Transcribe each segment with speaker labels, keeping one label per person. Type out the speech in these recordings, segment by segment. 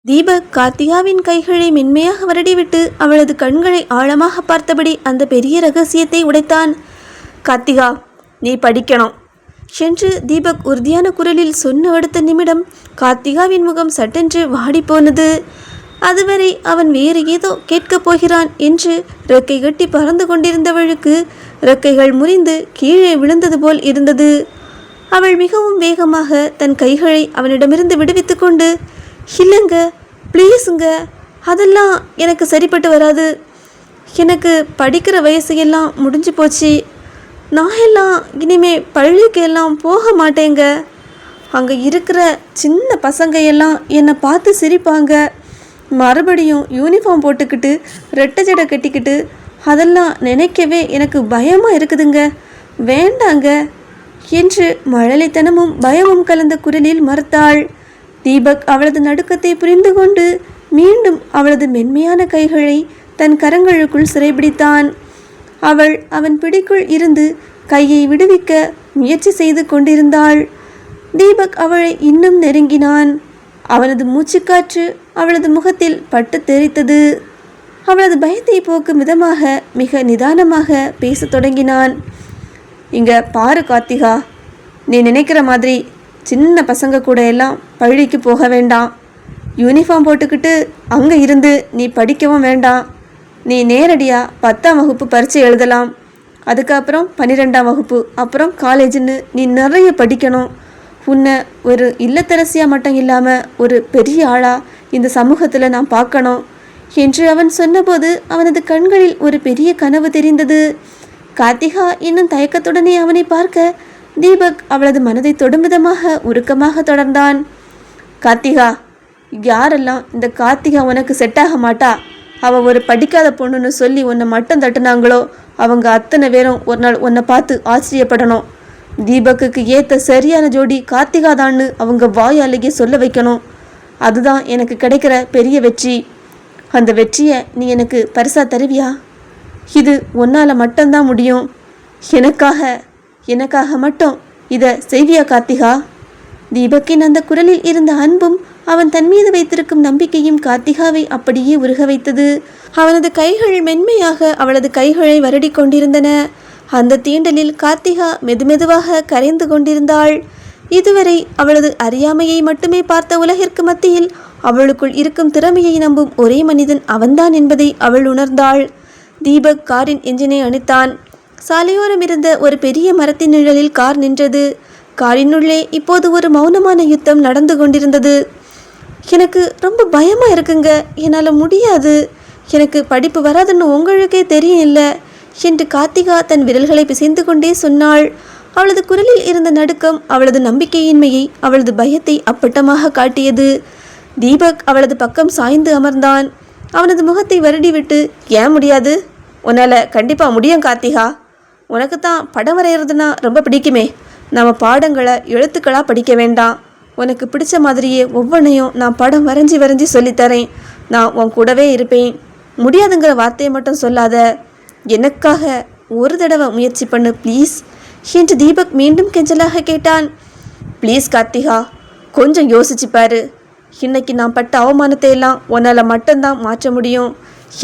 Speaker 1: தீபக் கார்த்திகாவின் கைகளை மென்மையாக வருடிவிட்டு அவளது கண்களை ஆழமாக பார்த்தபடி அந்த பெரிய ரகசியத்தை உடைத்தான். கார்த்திகா, நீ படிக்கணும் என்று தீபக் உறுதியான குரலில் சொன்ன அடுத்த நிமிடம் கார்த்திகாவின் முகம் சட்டென்று வாடிப்போனது. அதுவரை அவன் வேறு ஏதோ கேட்கப் போகிறான் என்று ரெக்கை கட்டி பறந்து கொண்டிருந்தவளுக்கு ரெக்கைகள் முறிந்து கீழே விழுந்தது போல் இருந்தது. அவள் மிகவும் வேகமாக தன் கைகளை அவனிடமிருந்து விடுவித்து கொண்டு, இல்லைங்க, ப்ளீஸுங்க, அதெல்லாம் எனக்கு சரிப்பட்டு வராது. எனக்கு படிக்கிற வயசையெல்லாம் முடிஞ்சு போச்சு. நான் எல்லாம் இனிமே பள்ளிக்கு எல்லாம் போக மாட்டேங்க. அங்கே இருக்கிற சின்ன பசங்க எல்லாம் என்னை பார்த்து சிரிப்பாங்க. மறுபடியும் யூனிஃபார்ம் போட்டுக்கிட்டு ரெட்டை ஜடை கட்டிக்கிட்டு அதெல்லாம் நினைக்கவே எனக்கு பயமாக இருக்குதுங்க. வேண்டாங்க என்று மழலைத்தனமும் பயமும் கலந்த குரலில் மறுத்தாள். தீபக் அவளது நடுக்கத்தை புரிந்து கொண்டு மீண்டும் அவளது மென்மையான கைகளை தன் கரங்களுக்குள் சிறைபிடித்தான். அவள் அவன் பிடிக்குள் இருந்து கையை விடுவிக்க முயற்சி செய்து கொண்டிருந்தாள். தீபக் அவளை இன்னும் நெருங்கினான். அவனது மூச்சுக்காற்று அவளது முகத்தில் பட்டு தெரித்தது. அவளது பயத்தை போக்கும் விதமாக மிக நிதானமாக பேசத் தொடங்கினான். இங்கே பாரு கார்த்திகா, நீ நினைக்கிற மாதிரி சின்ன பசங்க கூட எல்லாம் பள்ளிக்கு போக வேண்டாம். யூனிஃபார்ம் போட்டுக்கிட்டு அங்கே இருந்து நீ படிக்கவும் வேண்டாம். நீ நேரடியாக 10ஆம் வகுப்பு பரீட்சை எழுதலாம். அதுக்கப்புறம் 12ஆம் வகுப்பு, அப்புறம் காலேஜுன்னு நீ நிறைய படிக்கணும். உன்னை ஒரு இல்லத்தரசியாக மட்டும் இல்லாமல் ஒரு பெரிய ஆளாக இந்த சமூகத்தில் நான் பார்க்கணும் என்று அவன் சொன்னபோது அவனது கண்களில் ஒரு பெரிய கனவு தெரிந்தது. கார்த்திகா இன்னும் தயக்கத்துடனே அவனை பார்க்க தீபக் அவளது மனதை தொடும் விதமாக உருக்கமாக தொடர்ந்தான். கார்த்திகா, யாரெல்லாம் இந்த கார்த்திகா உனக்கு செட் ஆக மாட்டா, அவள் ஒரு படிக்காத பொண்ணுன்னு சொல்லி உன்னை மட்டும் தட்டுனாங்களோ அவங்க அத்தனை பேரும் ஒரு நாள் உன்னை பார்த்து ஆச்சரியப்படணும். தீபக்குக்கு ஏற்ற சரியான ஜோடி கார்த்திகா தான்னு அவங்க வாயாலேயே சொல்ல வைக்கணும். அதுதான் எனக்கு கிடைக்கிற பெரிய வெற்றி. அந்த வெற்றியை நீ எனக்கு பரிசா தருவியா? இது உன்னால் மட்டும்தான் முடியும். எனக்காக மட்டும் இதை செய்வியா கார்த்திகா? தீபக்கின் அந்த குரலில் இருந்த அன்பும் அவன் தன் மீது வைத்திருக்கும் நம்பிக்கையும் கார்த்திகாவை அப்படியே உருக வைத்தது. அவனது கைகள் மென்மையாக அவளது கைகளை வருடி கொண்டிருந்தன. அந்த தீண்டலில் கார்த்திகா மெதுமெதுவாக கரைந்து கொண்டிருந்தாள். இதுவரை அவளது அறியாமையை மட்டுமே பார்த்த உலகிற்கு மத்தியில் அவளுக்குள் இருக்கும் திறமையை நம்பும் ஒரே மனிதன் அவன்தான் என்பதை அவள் உணர்ந்தாள். தீபக் காரின் என்ஜினை அணைத்தான். சாலையோரம் இருந்த ஒரு பெரிய மரத்தின் நிழலில் கார் நின்றது. காரினுள்ளே இப்போது ஒரு மௌனமான யுத்தம் நடந்து கொண்டிருந்தது. எனக்கு ரொம்ப பயமாக இருக்குங்க, என்னால் முடியாது, எனக்கு படிப்பு வராதுன்னு உங்களுக்கே தெரியும் இல்லை என்று கார்த்திகா தன் விரல்களை பிசைந்து கொண்டே சொன்னாள். அவளது குரலில் இருந்த நடுக்கம் அவளது நம்பிக்கையின்மையை, அவளது பயத்தை அப்பட்டமாக காட்டியது. தீபக் அவளது பக்கம் சாய்ந்து அமர்ந்தான். அவனது முகத்தை வருடிவிட்டு, ஏன் முடியாது? உன்னால் கண்டிப்பாக முடியும் கார்த்திகா. உனக்கு தான் படம் வரைகிறதுனா ரொம்ப பிடிக்குமே. நம்ம பாடங்களை எழுத்துக்களாக படிக்க வேண்டாம். உனக்கு பிடிச்ச மாதிரியே ஒவ்வொன்றையும் நான் படம் வரைஞ்சி சொல்லித்தரேன். நான் உன் கூடவே இருப்பேன். முடியாதுங்கிற வார்த்தையை மட்டும் சொல்லாத. எனக்காக ஒரு தடவை முயற்சி பண்ணு ப்ளீஸ் என்று தீபக் மீண்டும் கெஞ்சலாக கேட்டான். ப்ளீஸ் கார்த்திகா, கொஞ்சம் யோசிச்சுப்பாரு. இன்னைக்கு நான் பட்ட அவமானத்தை எல்லாம் உன்னால் மட்டும்தான் மாற்ற முடியும்.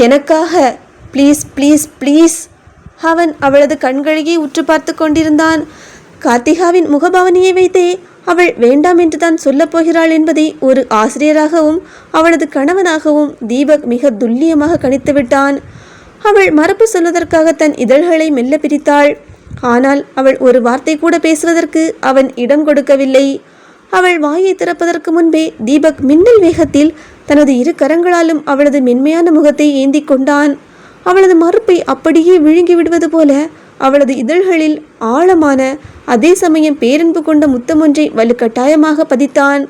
Speaker 1: எனக்காக ப்ளீஸ் ப்ளீஸ் ப்ளீஸ். அவன் அவளது கண்களையே உற்று பார்த்து கொண்டிருந்தான். கார்த்திகாவின் முகபாவனையை வைத்தே அவள் வேண்டாம் என்று தான் சொல்லப் போகிறாள் என்பதை ஒரு ஆசிரியராகவும் அவளது கணவனாகவும் தீபக் மிக துல்லியமாக கணித்து விட்டான். அவள் மறுப்பு சொல்வதற்காக தன் இதழ்களை மெல்ல பிரித்தாள். ஆனால் அவள் ஒரு வார்த்தை கூட பேசுவதற்கு அவன் இடம் கொடுக்கவில்லை. அவள் வாயை திறப்பதற்கு முன்பே தீபக் மின்னல் வேகத்தில் தனது இரு கரங்களாலும் அவளது மென்மையான முகத்தை ஏந்தி கொண்டான். அவளது மறுப்பை அப்படியே விழுங்கி விடுவது போல அவளது இதழ்களில் ஆழமான, அதே சமயம் பேரன்பு கொண்ட முத்தம் ஒன்றை வலுக்கட்டாயமாக பதித்தான்.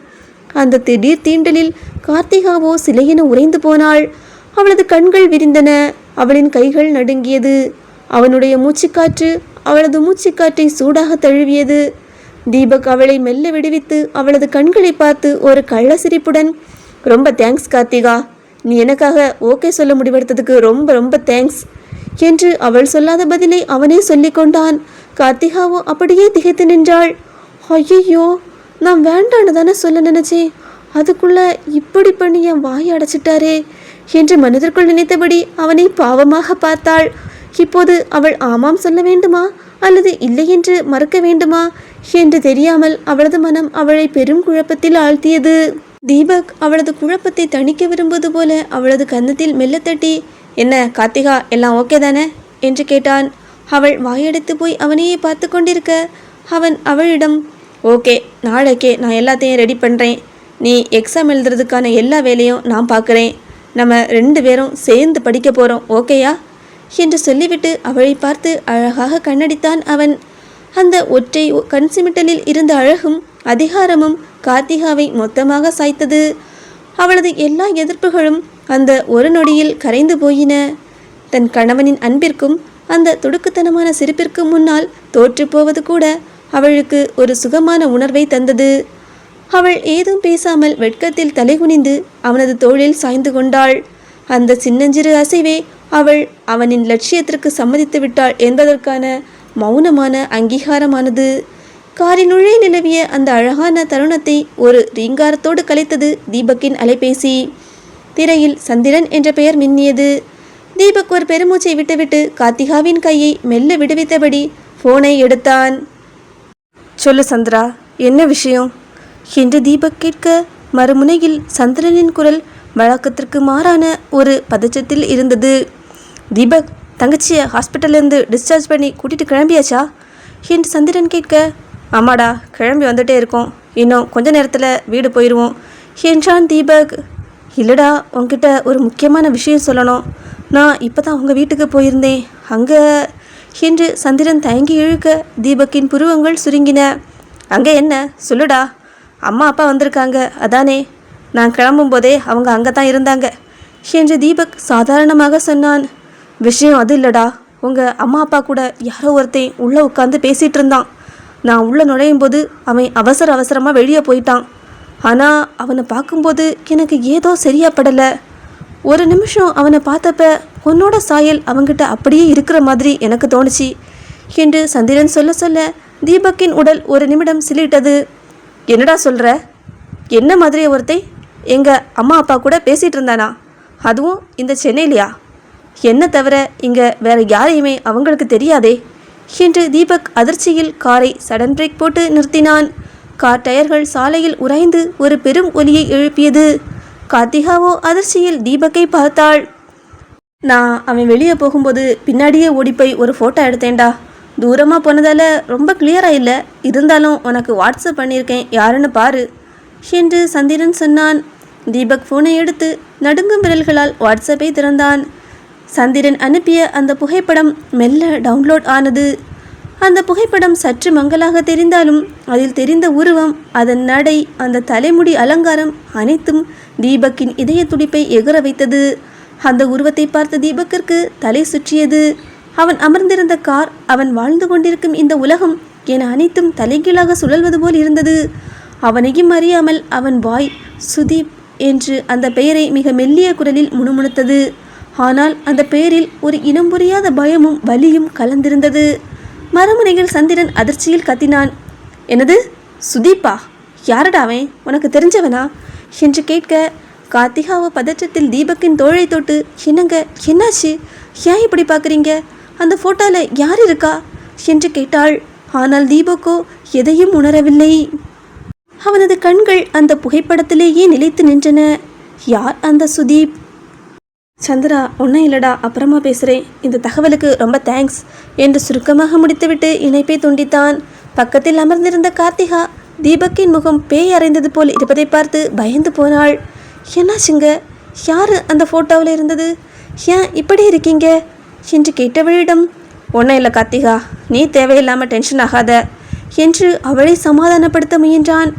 Speaker 1: அந்த திடீர் தீண்டலில் கார்த்திகாவோ சிலையென உறைந்து போனாள். அவளது கண்கள் விரிந்தன. அவளின் கைகள் நடுங்கியது. அவனுடைய மூச்சுக்காற்று அவளது மூச்சுக்காற்றை சூடாக தழுவியது. தீபக் அவளை மெல்ல விடுவித்து அவளது கண்களை பார்த்து ஒரு கள்ள சிரிப்புடன், ரொம்ப தேங்க்ஸ் கார்த்திகா, நீ எனக்காக ஓகே சொல்ல முடிவெடுத்ததுக்கு ரொம்ப ரொம்ப தேங்க்ஸ் என்று அவள் சொல்லாத பதிலை அவனே சொல்லி கொண்டான். கார்த்திகாவோ அப்படியே திகைத்து நின்றாள். ஐயோ, நான் வேண்டான்னு தானே சொல்ல நினைச்சேன். அதுக்குள்ள இப்படி பண்ணி என் வாயை அடைச்சிட்டாரே என்று மனதிற்குள் நினைத்தபடி அவனை பாவமாக பார்த்தாள். இப்போது அவள் ஆமாம் சொல்ல வேண்டுமா அல்லது இல்லை என்று மறுக்க வேண்டுமா என்று தெரியாமல் அவளது மனம் அவளை பெரும் குழப்பத்தில் ஆழ்த்தியது. தீபக் அவளது குழப்பத்தை தணிக்க விரும்புவது போல அவளது கன்னத்தில் மெல்ல தட்டி, என்ன கார்த்திகா, எல்லாம் ஓகே தானே என்று கேட்டான். அவள் வாயடைத்து போய் அவனையே பார்த்து கொண்டிருக்க அவன் அவளிடம், ஓகே, நாளைக்கே நான் எல்லாத்தையும் ரெடி பண்ணுறேன். நீ எக்ஸாம் எழுதுறதுக்கான எல்லா வேலையும் நான் பார்க்குறேன். நம்ம 2 பேரும் சேர்ந்து படிக்க போகிறோம், ஓகேயா என்று சொல்லிவிட்டு அவளை பார்த்து அழகாக கண்ணடித்தான் அவன். அந்த ஒற்றை கண் சிமிட்டலில் இருந்த அழகும் அதிகாரமும் கார்த்திகாவை மொத்தமாக சாய்த்தது. அவளது எல்லா எதிர்ப்புகளும் அந்த ஒரு நொடியில் கரைந்து போயின. தன் கணவனின் அன்பிற்கும் அந்த துடுக்குத்தனமான சிரிப்பிற்கும் முன்னால் தோற்று போவது கூட அவளுக்கு ஒரு சுகமான உணர்வை தந்தது. அவள் ஏதும் பேசாமல் வெட்கத்தில் தலைகுனிந்து அவனது தோளில் சாய்ந்து கொண்டாள். அந்த சின்னஞ்சிறு அசைவே அவள் அவனின் லட்சியத்திற்கு சம்மதித்து விட்டாள் என்பதற்கான மௌனமான அங்கீகாரமானது. காரினுள்ளே நிலவிய அந்த அழகான தருணத்தை ஒரு ரீங்காரத்தோடு கலைத்தது தீபக்கின் அலைபேசி. திரையில் சந்திரன் என்ற பெயர் மின்னியது. தீபக் ஒரு பெருமூச்சை விட்டுவிட்டு கார்த்திகாவின் கையை மெல்ல விடுவித்தபடி போனை எடுத்தான். சொல்லு சந்திரா, என்ன விஷயம் என்று தீபக் கேட்க மறுமுனையில் சந்திரனின் குரல் வழக்கத்திற்கு மாறான ஒரு பதற்றத்தில் இருந்தது. தீபக், தங்கச்சியை ஹாஸ்பிட்டல்லேருந்து டிஸ்சார்ஜ் பண்ணி கூட்டிகிட்டு கிளம்பியாச்சா என்று சந்திரன் கேட்க, ஆமாடா, கிளம்பி வந்துட்டே இருக்கோம், இன்னும் கொஞ்ச நேரத்தில் வீடு போயிடுவோம் என்றான் தீபக். இல்லைடா, உங்ககிட்ட ஒரு முக்கியமான விஷயம் சொல்லணும். நான் இப்போ தான் உங்கள் வீட்டுக்கு போயிருந்தேன், அங்கே என்று சந்திரன் தயங்கி இழுக்க தீபக்கின் புருவங்கள் சுருங்கின. அங்கே என்ன சொல்லுடா. அம்மா அப்பா வந்திருக்காங்க அதானே, நான் கிளம்பும்போதே அவங்க அங்கே தான் இருந்தாங்க என்று தீபக் சாதாரணமாக சொன்னான். விஷயம் அது இல்லைடா, உங்கள் அம்மா அப்பா கூட யாரோ ஒருத்தன் உள்ளே உட்காந்து பேசிகிட்டு இருந்தான். நான் உள்ளே நுழையும் போது அவன் அவசரமாக வெளியே போயிட்டான். ஆனால் அவனை பார்க்கும்போது எனக்கு ஏதோ சரியா படலை. ஒரு நிமிஷம் அவனை பார்த்தப்ப உன்னோட சாயல் அவங்கிட்ட அப்படியே இருக்கிற மாதிரி எனக்கு தோணுச்சு என்று சந்திரன் சொல்ல சொல்ல தீபக்கின் உடல் ஒரு நிமிடம் சிலிட்டது. என்னடா சொல்கிற? என்ன மாதிரி ஒருத்தை எங்கள் அம்மா அப்பா கூட பேசிகிட்டு இருந்தானா? அதுவும் இந்த சென்னையிலையா? என்ன தவிர இங்கே வேற யாரையுமே அவங்களுக்கு தெரியாதே என்று தீபக் அதிர்ச்சியில் காரை சடன் பிரேக் போட்டு நிறுத்தினான். கார் டயர்கள் சாலையில் உராய்ந்து ஒரு பெரும் ஒலியை எழுப்பியது. கார்த்திகாவோ அதிர்ச்சியில் தீபக்கை பார்த்தாள். நான் அவன் வெளியே போகும்போது பின்னாடியே ஓடிப்போய் ஒரு ஃபோட்டோ எடுத்தேன்டா. தூரமாக போனதால் ரொம்ப கிளியராக இல்லை, இருந்தாலும் உனக்கு வாட்ஸ்அப் பண்ணியிருக்கேன், யாருன்னு பாரு என்று சந்திரன் சொன்னான். தீபக் ஃபோனை எடுத்து நடுங்கும் விரல்களால் வாட்ஸ்அப்பை திறந்தான். சந்திரன் அனுப்பிய அந்த புகைப்படம் மெல்ல டவுன்லோட் ஆனது. அந்த புகைப்படம் சற்று மங்கலாக தெரிந்தாலும் அதில் தெரிந்த உருவம், அதன் நடை, அந்த தலைமுடி அலங்காரம் அனைத்தும் தீபக்கின் இதய துடிப்பை எகுற வைத்தது. அந்த உருவத்தை பார்த்த தீபக்கிற்கு தலை சுற்றியது. அவன் அமர்ந்திருந்த கார், அவன் வாழ்ந்து கொண்டிருக்கும் இந்த உலகம் என அனைத்தும் தலைகீழாக சுழல்வது போல் இருந்தது. அவனையும் அறியாமல் அவன் வாய் சுதீப் என்று அந்த பெயரை மிக மெல்லிய குரலில் முணுமுணுத்தது. ஆனால் அந்த பெயரில் ஒரு இனம் புரியாத பயமும் வலியும் கலந்திருந்தது. மறுமுனையில் சந்திரன் அதிர்ச்சியில் கத்தினான். என்னது, சுதீப்பா? யாரடா அவன்? உனக்கு தெரிஞ்சவனா என்று கேட்க கார்த்திகாவோ பதற்றத்தில் தீபக்கின் தோளை தொட்டு, என்னங்க, என்னாச்சு, ஏன் இப்படி பார்க்குறீங்க, அந்த ஃபோட்டோவில் யார் இருக்கா என்று கேட்டாள். ஆனால் தீபக்கோ எதையும் உணரவில்லை. அவனது கண்கள் அந்த புகைப்படத்திலேயே நிலைத்து நின்றன. யார் அந்த சுதீப்? சந்திரா, ஒன்றும் இல்லடா, அப்புறமா பேசுகிறேன், இந்த தகவலுக்கு ரொம்ப தேங்க்ஸ் என்று சுருக்கமாக முடித்துவிட்டு இணைப்பை துண்டித்தான். பக்கத்தில் அமர்ந்திருந்த கார்த்திகா தீபக்கின் முகம் பேய் அறைந்தது போல் இருப்பதை பார்த்து பயந்து போனாள். என்னாச்சுங்க, யார் அந்த ஃபோட்டோவில் இருந்தது, ஏன் இப்படி இருக்கீங்க என்று கேட்டவளிடம், ஒன்றும் இல்லை கார்த்திகா, நீ தேவையில்லாமல் டென்ஷன் ஆகாத என்று அவளை சமாதானப்படுத்த முயன்றான்.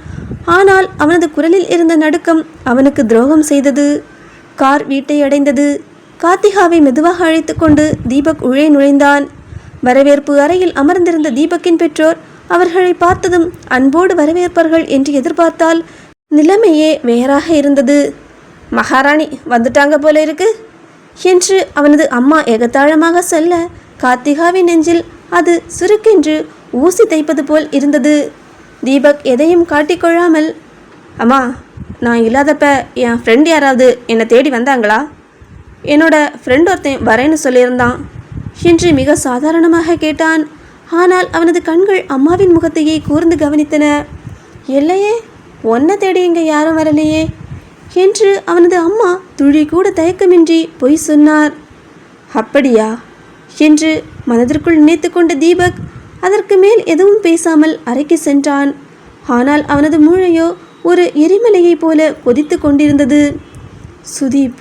Speaker 1: ஆனால் அவனது குரலில் இருந்த நடுக்கம் அவனுக்கு துரோகம் செய்தது. கார் வீட்டை அடைந்தது. கார்த்திகாவை மெதுவாக அழைத்து கொண்டு தீபக் உள்ளே நுழைந்தான். வரவேற்பு அறையில் அமர்ந்திருந்த தீபக்கின் பெற்றோர் அவர்களை பார்த்ததும் அன்போடு வரவேற்பார்கள் என்று எதிர்பார்த்தால் நிலைமையே வேறாக இருந்தது. மகாராணி வந்துட்டாங்க போல இருக்கு என்று அவனது அம்மா எகத்தாளமாக சொல்ல கார்த்திகாவின் நெஞ்சில் அது சுருக்கென்று ஊசி தைப்பது போல் இருந்தது. தீபக் எதையும் காட்டிக்கொள்ளாமல், அம்மா, நான் இல்லாதப்ப என் ஃப்ரெண்ட் யாராவது என்னை தேடி வந்தாங்களா? என்னோட ஃப்ரெண்ட் ஒருத்தன் வரேன்னு சொல்லியிருந்தான் என்று மிக சாதாரணமாக கேட்டான். ஆனால் அவனது கண்கள் அம்மாவின் முகத்தையே கூர்ந்து கவனித்தன. இல்லையே, ஒன்றை தேடி இங்கே யாரும் வரலையே என்று அவனது அம்மா துளி கூட தயக்கமின்றி பொய் சொன்னார். அப்படியா என்று மனதிற்குள் நினைத்து கொண்ட தீபக் அதற்கு மேல் எதுவும் பேசாமல் அறைக்கு சென்றான். ஆனால் அவனது மூளையோ ஒரு எரிமலையைப் போல கொதித்து கொண்டிருந்தது. சுதீப்,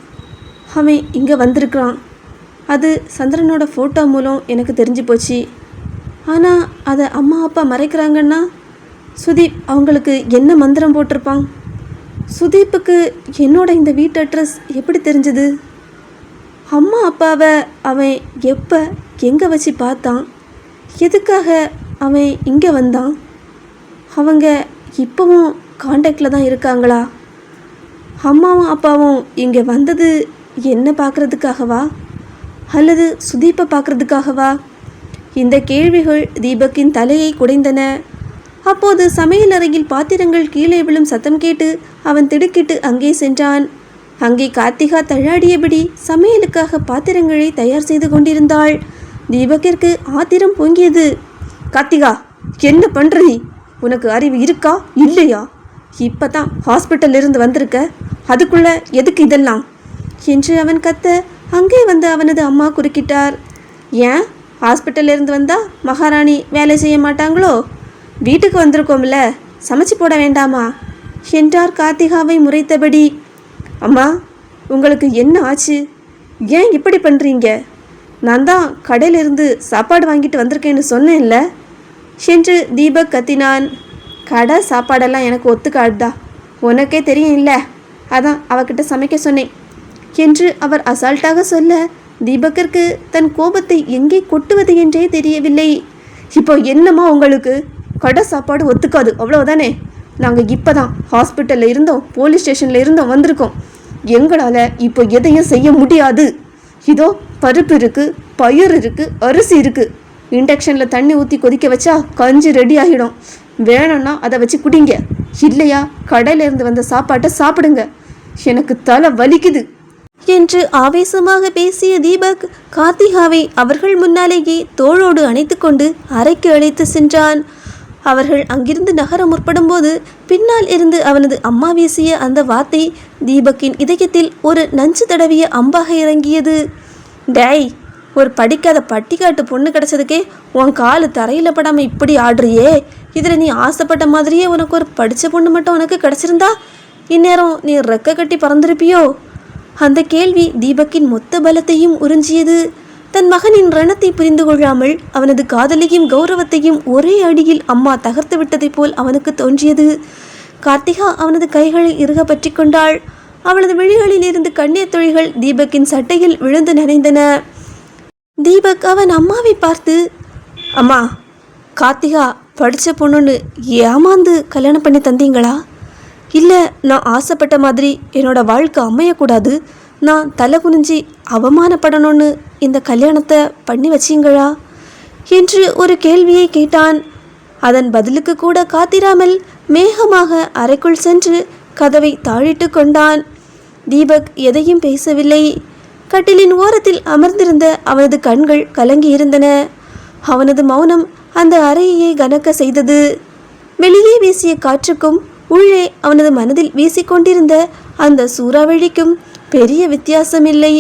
Speaker 1: அவன் இங்கே வந்திருக்கிறான். அது சந்திரனோட ஃபோட்டோ மூலம் எனக்கு தெரிஞ்சு போச்சு. ஆனால் அதை அம்மா அப்பா மறைக்கிறாங்கன்னா சுதீப் அவங்களுக்கு என்ன மந்திரம் போட்டிருப்பான்? சுதீப்புக்கு என்னோட இந்த வீட்டு அட்ரஸ் எப்படி தெரிஞ்சது? அம்மா அப்பாவை அவன் எப்போ எங்கே வச்சு பார்த்தான்? எதுக்காக அவன் இங்கே வந்தான்? அவங்க இப்போவும் காண்டாக்டில் தான் இருக்காங்களா? அம்மாவும் அப்பாவும் இங்கே வந்தது என்ன பார்க்குறதுக்காகவா அல்லது சுதீப்பை பார்க்குறதுக்காகவா? இந்த கேள்விகள் தீபக்கின் தலையை குடைந்தன. அப்போது சமையல் அறையில் பாத்திரங்கள் கீழே விழும் சத்தம் கேட்டு அவன் திடுக்கிட்டு அங்கே சென்றான். அங்கே கார்த்திகா தள்ளாடியபடி சமையலுக்காக பாத்திரங்களை தயார் செய்து கொண்டிருந்தாள். தீபக்கிற்கு ஆத்திரம் பொங்கியது. கார்த்திகா, என்ன பண்ணுற நீ? உனக்கு அறிவு இருக்கா இல்லையா? இப்போ தான் ஹாஸ்பிட்டல் இருந்து வந்திருக்க, அதுக்குள்ள எதுக்கு இதெல்லாம் என்று அவன் கத்த அங்கே வந்து அவனது அம்மா குறுக்கிட்டார். ஏன் ஹாஸ்பிட்டல் இருந்து வந்தா மகாராணி வேலை செய்ய மாட்டாங்களோ? வீட்டுக்கு வந்திருக்கோம்ல, சமைச்சு போட வேண்டாமா என்றார் கார்த்திகாவை முறைத்தபடி. அம்மா, உங்களுக்கு என்ன ஆச்சு? ஏன் இப்படி பண்ணுறீங்க? நான் தான் கடையிலிருந்து சாப்பாடு வாங்கிட்டு வந்திருக்கேன்னு சொன்னேன்ல என்று தீபக் கத்தினான். கடை சாப்பாடெல்லாம் எனக்கு ஒத்துக்காடுதா, உனக்கே தெரியும் இல்லை, அதான் அவகிட்ட சமைக்க சொன்னேன் என்று அவர் அசால்ட்டாக சொல்ல தீபக்கிற்கு தன் கோபத்தை எங்கே கொட்டுவது என்றே தெரியவில்லை. இப்போ என்னம்மா உங்களுக்கு? கடை சாப்பாடு ஒத்துக்காது அவ்வளோதானே? நாங்கள் இப்போ தான் ஹாஸ்பிட்டலில் இருந்தோம், போலீஸ் ஸ்டேஷனில் இருந்தோம் வந்திருக்கோம். எங்களால் இப்போ எதையும் செய்ய முடியாது. இதோ பருப்பு இருக்குது, பயிர் இருக்குது, அரிசி இருக்குது. இண்டக்ஷனில் தண்ணி ஊற்றி கொதிக்க வச்சா கஞ்சி ரெடி ஆகிடும். வேணும்னா அதை வச்சு குடிங்க, இல்லையா கடையிலேருந்து வந்த சாப்பாட்டை சாப்பிடுங்க. எனக்கு தலை வலிக்குது என்று ஆவேசமாக பேசிய தீபக் கார்த்திகாவை அவர்கள் முன்னாலேயே தோளோடு அணைத்து கொண்டு அறைக்கு அழைத்து சென்றான். அவர்கள் அங்கிருந்து நகர முற்படும் போது பின்னால் இருந்து அவனது அம்மா வீசிய அந்த வார்த்தை தீபக்கின் இதயத்தில் ஒரு நஞ்சு தடவிய அம்பாக இறங்கியது. டேய், ஒரு படிக்காத பட்டிக்காட்டு பொண்ணு கிடச்சதுக்கே உன் காலு தரையில் படாமல் இப்படி ஆடுறியே. இதில் நீ ஆசைப்பட்ட மாதிரியே உனக்கு ஒரு படித்த பொண்ணு மட்டும் உனக்கு கிடச்சிருந்தா இந்நேரம் நீ ரெக்க கட்டி பறந்துருப்பியோ? அந்த கேள்வி தீபக்கின் மொத்த பலத்தையும் உறிஞ்சியது. தன் மகனின் ரணத்தை புரிந்து கொள்ளாமல் அவனது காதலையும் கௌரவத்தையும் ஒரே அடியில் அம்மா தகர்த்து விட்டதைப் போல் அவனுக்கு தோன்றியது. கார்த்திகா அவனது கைகளை இறுக பற்றி கொண்டாள். அவளது விழிகளில் இருந்து கண்ணீர் துளிகள் தீபக்கின் சட்டையில் விழுந்து நனைந்தன. தீபக் அவன் அம்மாவை பார்த்து, அம்மா, கார்த்திகா படித்த பொண்ணுன்னு ஏமாந்து கல்யாணம் பண்ணி தந்தீங்களா? இல்லை நான் ஆசைப்பட்ட மாதிரி என்னோட வாழ்க்கை அமையக்கூடாது, நான் தலை குனிஞ்சி அவமானப்படணும்னு இந்த கல்யாணத்தை பண்ணி வச்சிங்களா என்று ஒரு கேள்வியை கேட்டான். அதன் பதிலுக்கு கூட காத்திராமல் மேகமாக அறைக்குள் சென்று கதவை தாழிட்டு கொண்டான். தீபக் எதையும் பேசவில்லை. கட்டிலின் ஓரத்தில் அமர்ந்திருந்த அவனது கண்கள் கலங்கி இருந்தன. அவனது மௌனம் அந்த அறையை கனக்க செய்தது. வெளியே வீசிய காற்றுக்கும் உள்ளே அவனது மனதில் வீசிக்கொண்டிருந்த அந்த சூறாவளிக்கும் பெரிய வித்தியாசமில்லை.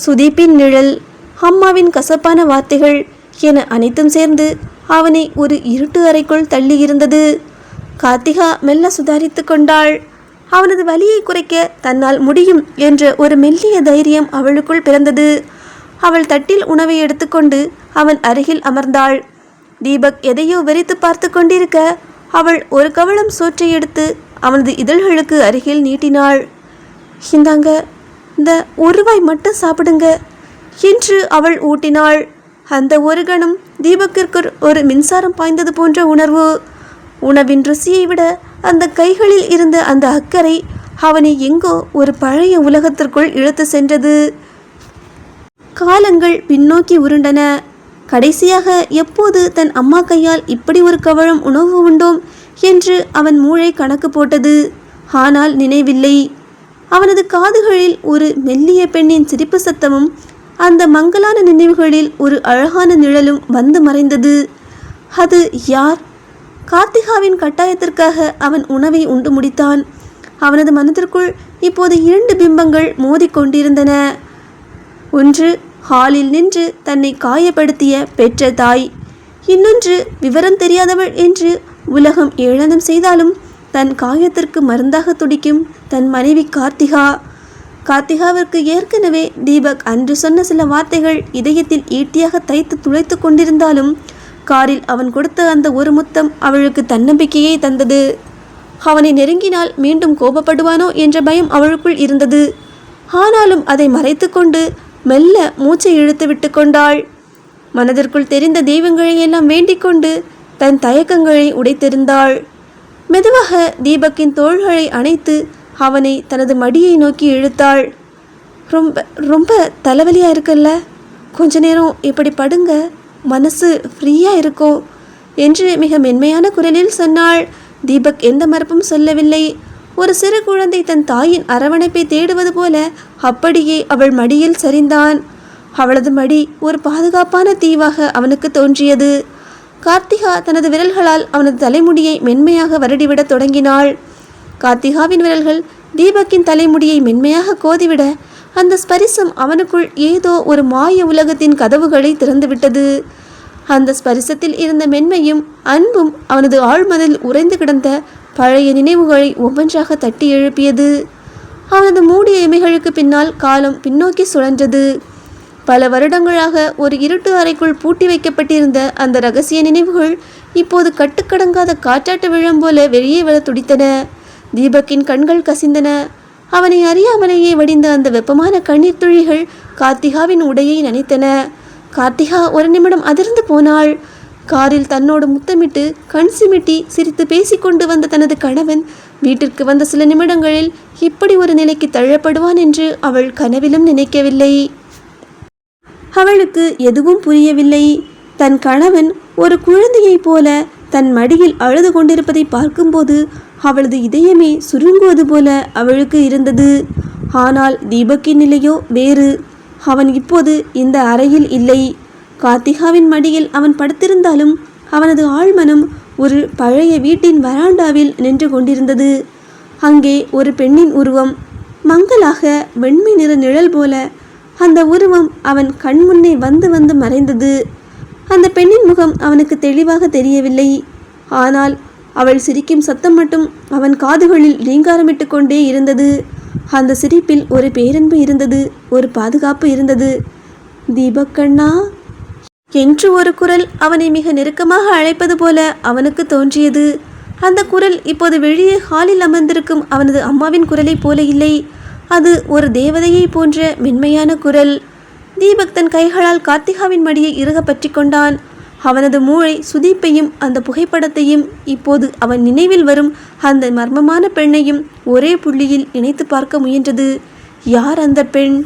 Speaker 1: சுதீப்பின் நிழல், அம்மாவின் கசப்பான வார்த்தைகள் என அனைத்தும் சேர்ந்து அவனை ஒரு இருட்டு அறைக்குள் தள்ளியிருந்தது. கார்த்திகா மெல்ல சுதாரித்து கொண்டாள். அவனது வலியை குறைக்க தன்னால் முடியும் என்ற ஒரு மெல்லிய தைரியம் அவளுக்குள் பிறந்தது. அவள் தட்டில் உணவை எடுத்துக்கொண்டு அவன் அருகில் அமர்ந்தாள். தீபக் எதையோ வெறித்து பார்த்து கொண்டிருக்க அவள் ஒரு கவளம் சோற்றை எடுத்து அவனது இதழ்களுக்கு அருகில் நீட்டினாள். இந்தாங்க, இந்த ஒரு வாய் மட்டும் சாப்பிடுங்க என்று அவள் ஊட்டினாள். அந்த ஒரு கணம் தீபக்கிற்கு ஒரு மின்சாரம் பாய்ந்தது போன்ற உணர்வு. உணவின் ருசியை விட அந்த கைகளில் இருந்த அந்த அக்கறை அவனை எங்கோ ஒரு பழைய உலகத்திற்குள் இழுத்து சென்றது. காலங்கள் பின்னோக்கி உருண்டன. கடைசியாக எப்போது தன் அம்மா கையால் இப்படி ஒரு கவளம் உணவு உண்டோம் என்று அவன் மூளை கணக்கு போட்டது. ஆனால் நினைவில்லை. அவனது காதுகளில் ஒரு மெல்லிய பெண்ணின் சிரிப்பு சத்தமும் அந்த மங்கலான நினைவுகளில் ஒரு அழகான நிழலும் வந்து மறைந்தது. அது யார்? கார்த்திகாவின் கட்டாயத்திற்காக அவன் உணவை உண்டு முடித்தான். அவனது மனதிற்குள் இப்போது 2 பிம்பங்கள் மோதிக்கொண்டிருந்தன. ஒன்று ஹாலில் நின்று தன்னை காயப்படுத்திய பெற்ற தாய், இன்னொன்று விவரம் தெரியாதவள் என்று உலகம் ஏளனம் செய்தாலும் தன் காயத்திற்கு மருந்தாக துடிக்கும் தன் மனைவி கார்த்திகா. கார்த்திகாவிற்கு ஏற்கனவே தீபக் அன்று சொன்ன சில வார்த்தைகள் இதயத்தில் ஈட்டியாக தைத்து துளைத்து கொண்டிருந்தாலும் காரில் அவன் கொடுத்த அந்த ஒரு முத்தம் அவளுக்கு தன்னம்பிக்கையை தந்தது. அவனை நெருங்கினால் மீண்டும் கோபப்படுவானோ என்ற பயம் அவளுக்குள் இருந்தது. ஆனாலும் அதை மறைத்து கொண்டு மெல்ல மூச்சை இழுத்து விட்டு கொண்டாள். மனதிற்குள் தெரிந்த தெய்வங்களை எல்லாம் வேண்டிக் கொண்டு தன் தயக்கங்களை உடைத்திருந்தாள். மெதுவாக தீபக்கின் தோள்களை அணைத்து அவனை தனது மடியை நோக்கி இழுத்தாள். ரொம்ப ரொம்ப தலைவலியாக இருக்குல்ல, கொஞ்ச நேரம் இப்படி படுங்க, மனசு ஃப்ரீயாக இருக்கும் என்று மிக மென்மையான குரலில் சொன்னாள். தீபக் எந்த மறுப்பும் சொல்லவில்லை. ஒரு சிறு குழந்தை தன் தாயின் அரவணைப்பை தேடுவது போல அப்படியே அவள் மடியில் சரிந்தான். அவளது மடி ஒரு பாதுகாப்பான தீவாக அவனுக்கு தோன்றியது. கார்த்திகா தனது விரல்களால் அவனது தலைமுடியை மென்மையாக வருடிவிட தொடங்கினாள். கார்த்திகாவின் விரல்கள் தீபக்கின் தலைமுடியை மென்மையாக கோதிவிட அந்த ஸ்பரிசம் அவனுக்குள் ஏதோ ஒரு மாய உலகத்தின் கதவுகளை திறந்துவிட்டது. அந்த ஸ்பரிசத்தில் இருந்த மென்மையும் அன்பும் அவனது ஆழ்மனதில் உறைந்து கிடந்த பழைய நினைவுகளை ஒவ்வொன்றாக தட்டி எழுப்பியது. அவனது மூடிய இமைகளுக்கு பின்னால் காலம் பின்னோக்கி சுழன்றது. பல வருடங்களாக ஒரு இருட்டு அறைக்குள் பூட்டி வைக்கப்பட்டிருந்த அந்த இரகசிய நினைவுகள் இப்போது கட்டுக்கடங்காத காற்றாட்டு விழம் போல வெளியே வர துடித்தன. தீபக்கின் கண்கள் கசிந்தன. அவனை அறியாமலேயே வடிந்த அந்த வெப்பமான கண்ணீர் துளிகள் கார்த்திகாவின் உடையை நனைத்தன. கார்த்திகா ஒரு நிமிடம் அதிர்ந்து போனாள். காரில் தன்னோடு முத்தமிட்டு கண் சிமிட்டி சிரித்து பேசிக்கொண்டு வந்த தனது கணவன் வீட்டிற்கு வந்த சில நிமிடங்களில் இப்படி ஒரு நிலைக்கு தள்ளப்படுவான் என்று அவள் கனவிலும் நினைக்கவில்லை. அவளுக்கு எதுவும் புரியவில்லை. தன் கணவன் ஒரு குழந்தையைப் போல தன் மடியில் அழுது கொண்டிருப்பதை பார்க்கும்போது அவளது இதயமே சுருங்குவது போல அவளுக்கு இருந்தது. ஆனால் தீபக்கின் நிலையோ வேறு. அவன் இப்போது இந்த அறையில் இல்லை. கார்த்திகாவின் மடியில் அவன் படுத்திருந்தாலும் அவனது ஆழ்மனம் ஒரு பழைய வீட்டின் வராண்டாவில் நின்று கொண்டிருந்தது. அங்கே ஒரு பெண்ணின் உருவம், மங்கலாக வெண்மை நிற நிழல் போல. அந்த உருவம் அவன் கண்முன்னே வந்து வந்து மறைந்தது. அந்த பெண்ணின் முகம் அவனுக்கு தெளிவாக தெரியவில்லை. ஆனால் அவள் சிரிக்கும் சத்தம் மட்டும் அவன் காதுகளில் ரீங்காரமிட்டு கொண்டே இருந்தது. அந்த சிரிப்பில் ஒரு பேரன்பு இருந்தது, ஒரு பாதுகாப்பு இருந்தது. தீபக்கண்ணா என்று ஒரு குரல் அவனை மிக நெருக்கமாக அழைப்பது போல அவனுக்கு தோன்றியது. அந்த குரல் இப்போது வெளியே ஹாலில் அமர்ந்திருக்கும் அவனது அம்மாவின் குரலை போல இல்லை. அது ஒரு தேவதையை போன்ற மென்மையான குரல். தீபக் தன் கைகளால் கார்த்திகாவின் மடியை இறுக பற்றி கொண்டான். அவனது மூளை சுதீப்பையும் அந்த புகைப்படத்தையும் இப்போது அவன் நினைவில் வரும் அந்த மர்மமான பெண்ணையும் ஒரே புள்ளியில் இணைத்து பார்க்க முயன்றது. யார் அந்த பெண்?